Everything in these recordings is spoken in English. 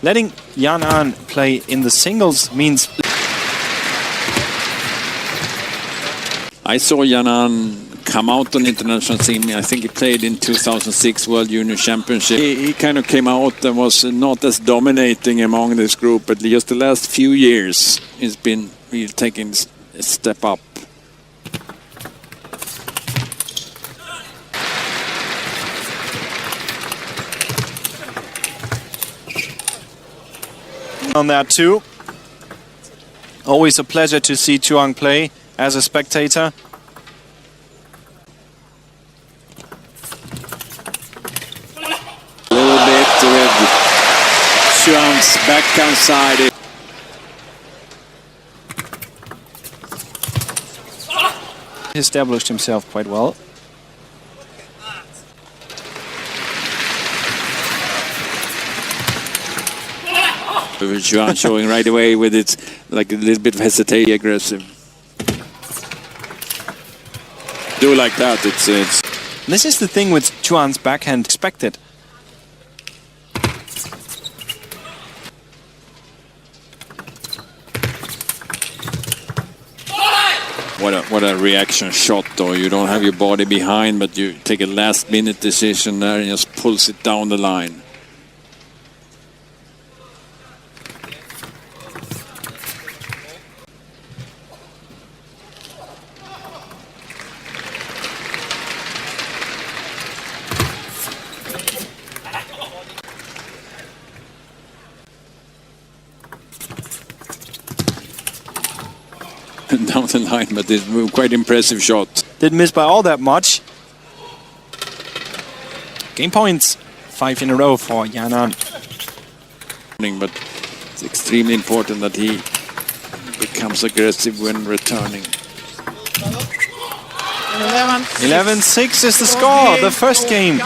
letting Yan play in the singles means... I saw Yan come out on international scene. I think he played in 2006 World Junior Championship. He kind of came out and was not as dominating among this group, but just the last few years he's been really taking a step up. On that too. Always a pleasure to see CHUANG play as a spectator. A little bit with CHUANG's backhand side. He established himself quite well. CHUANG showing right away with its like a little bit of hesitation, aggressive. Do like that. It's. This is the thing with CHUANG's backhand expected. What a reaction shot though. You don't have your body behind, but you take a last minute decision there and just pulls it down the line. Down the line, but it's a quite impressive shot. Didn't miss by all that much. Game points, 5 in a row for Yan. But it's extremely important that he becomes aggressive when returning. 11-6 is the score, the first game.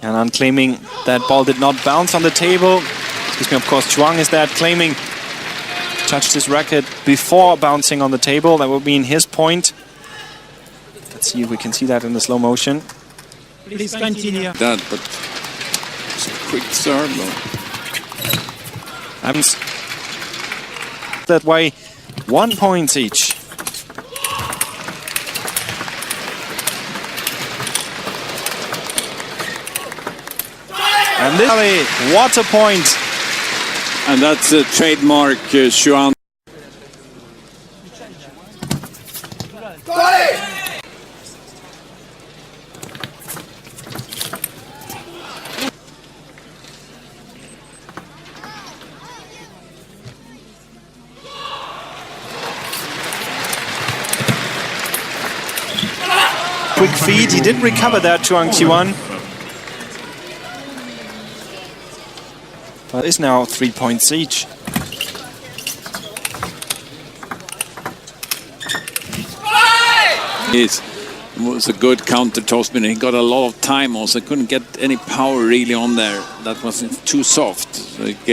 Yan claiming that ball did not bounce on the table. Excuse me, of course, CHUANG is that claiming touched his racket before bouncing on the table. That would mean his point. Let's see if we can see that in the slow motion. Please continue. That, but it's a quick serve though. That way, 1 point each. And this, what a point! And that's a trademark CHUANG. Quick feed, he did recover that, CHUANG Chih-Yuan. But it's now 3 points each. It was a good counter topspin. He got a lot of time also. Couldn't get any power really on there. That was too soft. So it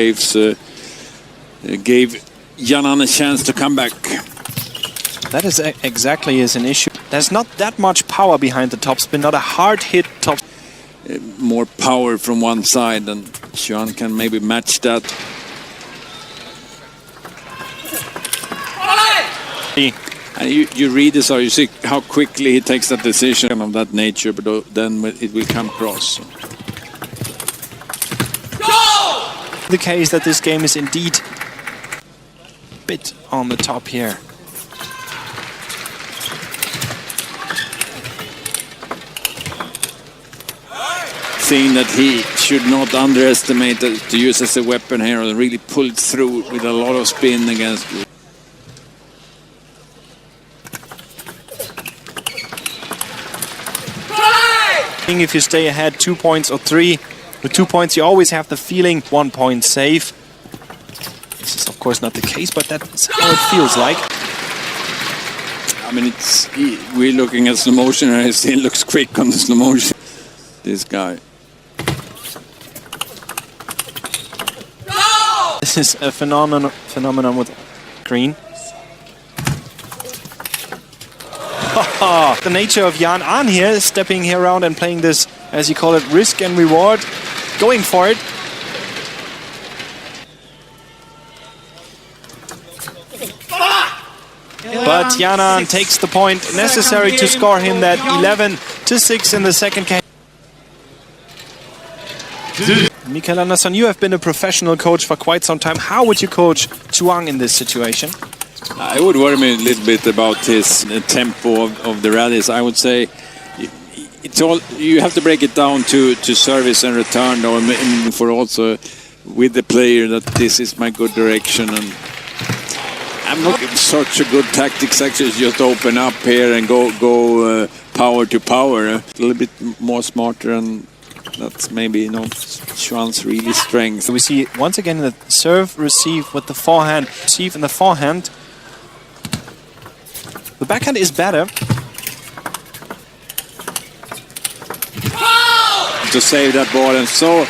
gave Yan a chance to come back. That is exactly is an issue. There's not that much power behind the topspin, not a hard hit top. More power from one side, and CHUANG can maybe match that. And you read this, or you see how quickly he takes that decision of that nature, but then it will come across. The case that this game is indeed a bit on the top here. Seeing that should not underestimate it, to use as a weapon here, and really pulled through with a lot of spin against. If you stay ahead 2 points or 3, with 2 points you always have the feeling 1 point safe. This is of course not the case, but that's how it feels like. I mean, we're looking at slow motion and it still looks quick on the slow motion. This guy. This is a phenomenon with green. The nature of Jan Ahn here, stepping here around and playing this, as you call it, risk and reward, going for it. But Jan Ahn takes the point necessary to score him that 11-6 in the second game. Mikael Andersson, you have been a professional coach for quite some time. How would you coach Chuang in this situation? I would worry me a little bit about his tempo of the rallies. I would say it's all, you have to break it down to service and return, though, and for also with the player that this is my good direction. And I'm not such a good tactics, actually, just open up here and go power to power. A little bit more smarter, and that's maybe not Chuan's really strength. So we see once again the serve, receive with the forehand, receive in the forehand. The backhand is better. To save that ball, and so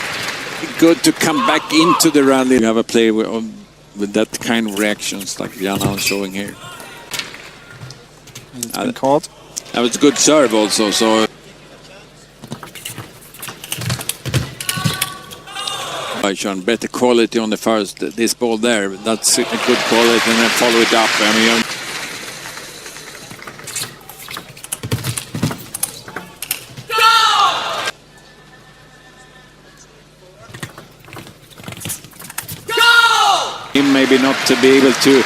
good to come back into the rally. You have a player with that kind of reactions like Jan Ahn showing here. It's been called. That was a good serve also, so I shown better quality on the first, this ball there. That's a good quality, and then follow it up. I mean, maybe not to be able to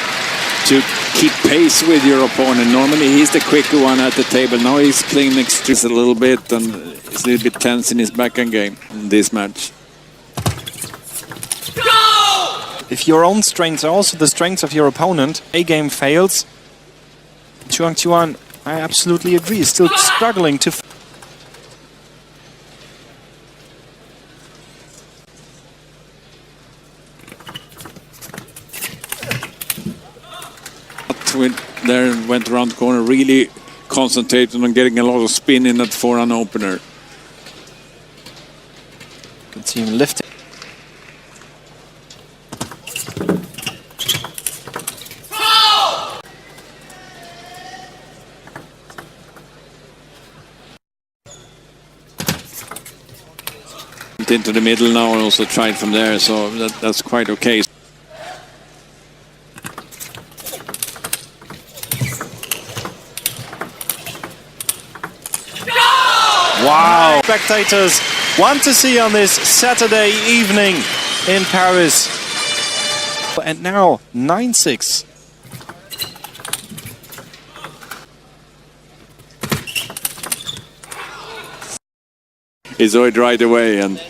keep pace with your opponent. Normally he's the quicker one at the table. Now he's playing extremes a little bit, and it's a little bit tense in his backhand game in this match. If your own strengths are also the strengths of your opponent, a game fails. CHUANG Chih-Yuan, I absolutely agree, is still struggling to... There went around the corner, really concentrated on getting a lot of spin in that forehand opener. Can see him lifting. Into the middle now and also tried from there, so that's quite okay. Wow! Spectators want to see on this Saturday evening in Paris. And now 9-6. He saw it right away, and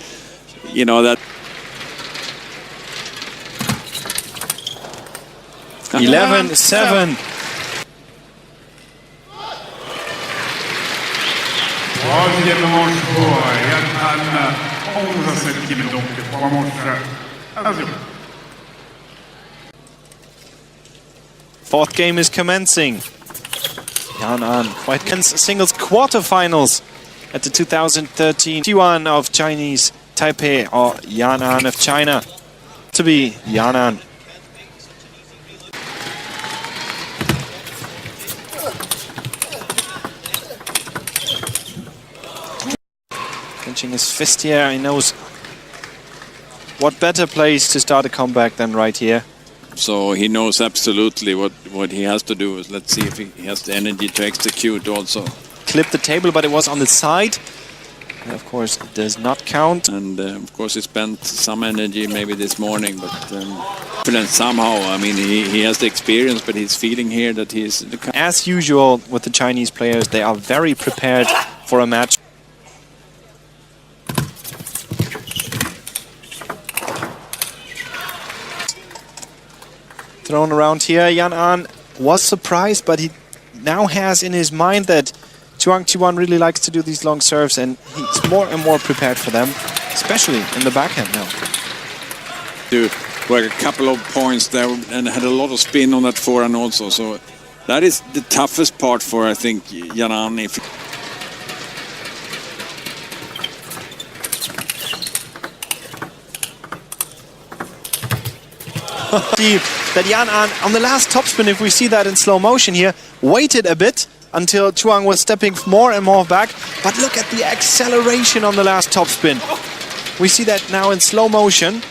you know that 11-7. Fourth game is commencing. Jan Ahn, quite tense singles quarterfinals at the 2013 Chih-Yuan of Chinese Taipei, or Jan Ahn of China. To be Jan Ahn. Clenching his fist here, he knows what better place to start a comeback than right here. So he knows absolutely what he has to do. Let's see if he has the energy to execute also. Clipped the table, but it was on the side. And of course, it does not count. And of course, he spent some energy maybe this morning, but somehow, I mean, he has the experience, but he's feeling here that he's... As usual with the Chinese players, they are very prepared for a match. thrown around here. Yan-An was surprised, but he now has in his mind that CHUANG Chih-Yuan really likes to do these long serves, and he's more and more prepared for them, especially in the backhand now. To work a couple of points there and had a lot of spin on that forehand also. So that is the toughest part for, I think, Yan-An. That Yan-An on the last topspin, if we see that in slow motion here, waited a bit until CHUANG was stepping more and more back. But look at the acceleration on the last topspin. We see that now in slow motion.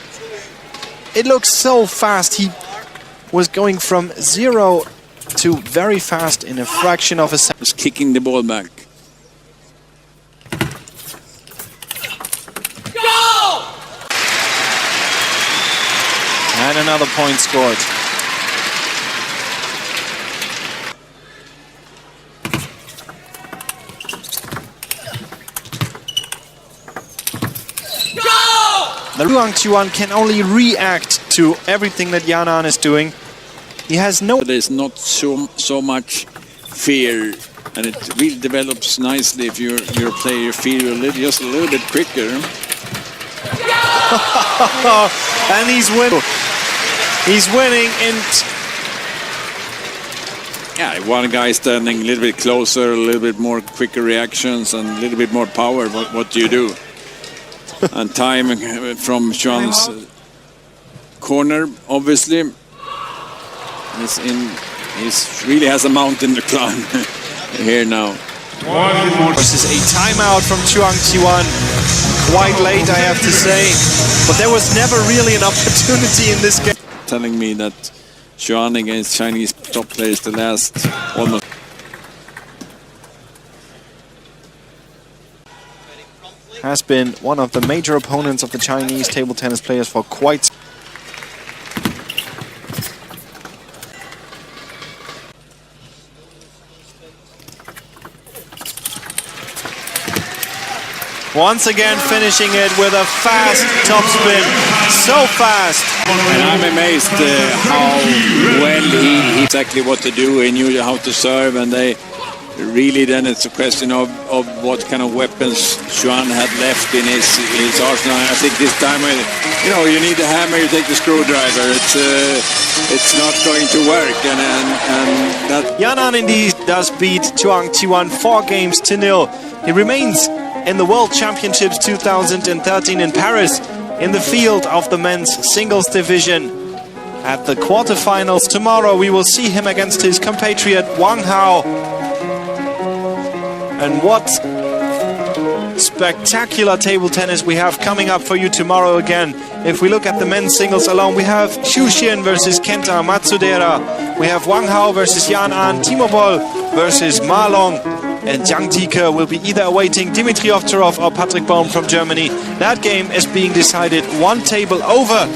It looks so fast. He was going from 0 to very fast in a fraction of a second. Just kicking the ball back. And another point scored. The CHUANG Chih-Yuan can only react to everything that Yan-An is doing. He has no... There's not so much fear, and it really develops nicely if you're a player. You feel just a little bit quicker. And he's winning. He's winning in... Yeah, one guy standing a little bit closer, a little bit more quicker reactions, and a little bit more power. What do you do? And time from CHUANG's corner, obviously. He's really has a mountain to climb here now. Versus a timeout from CHUANG Chih-Yuan. Quite late, I have to say. But there was never really an opportunity in this game. Telling me that CHUANG against Chinese top players the last almost... Has been one of the major opponents of the Chinese table tennis players for quite... Once again finishing it with a fast topspin. So fast. And I'm amazed how well he exactly what to do. He knew how to serve, and they really then it's a question of what kind of weapons CHUANG had left in his arsenal. And I think this time, you know, you need a hammer, you take the screwdriver. It's not going to work, and that... Yan-An indeed does beat CHUANG Chih-Yuan 4-0. He remains in the World Championships 2013 in Paris in the field of the men's singles division. At the quarterfinals tomorrow, we will see him against his compatriot Wang Hao. And what spectacular table tennis we have coming up for you tomorrow again. If we look at the men's singles alone, we have Xu Xian versus Kenta Matsudera. We have Wang Hao versus Yan-An, Timo Boll versus Ma Long. And Zhang Jike will be either awaiting Dmitry Ovtcharov or Patrick Baum from Germany. That game is being decided one table over.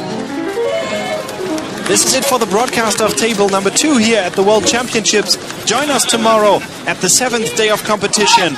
This is it for the broadcast of table number 2 here at the World Championships. Join us tomorrow at the 7th day of competition.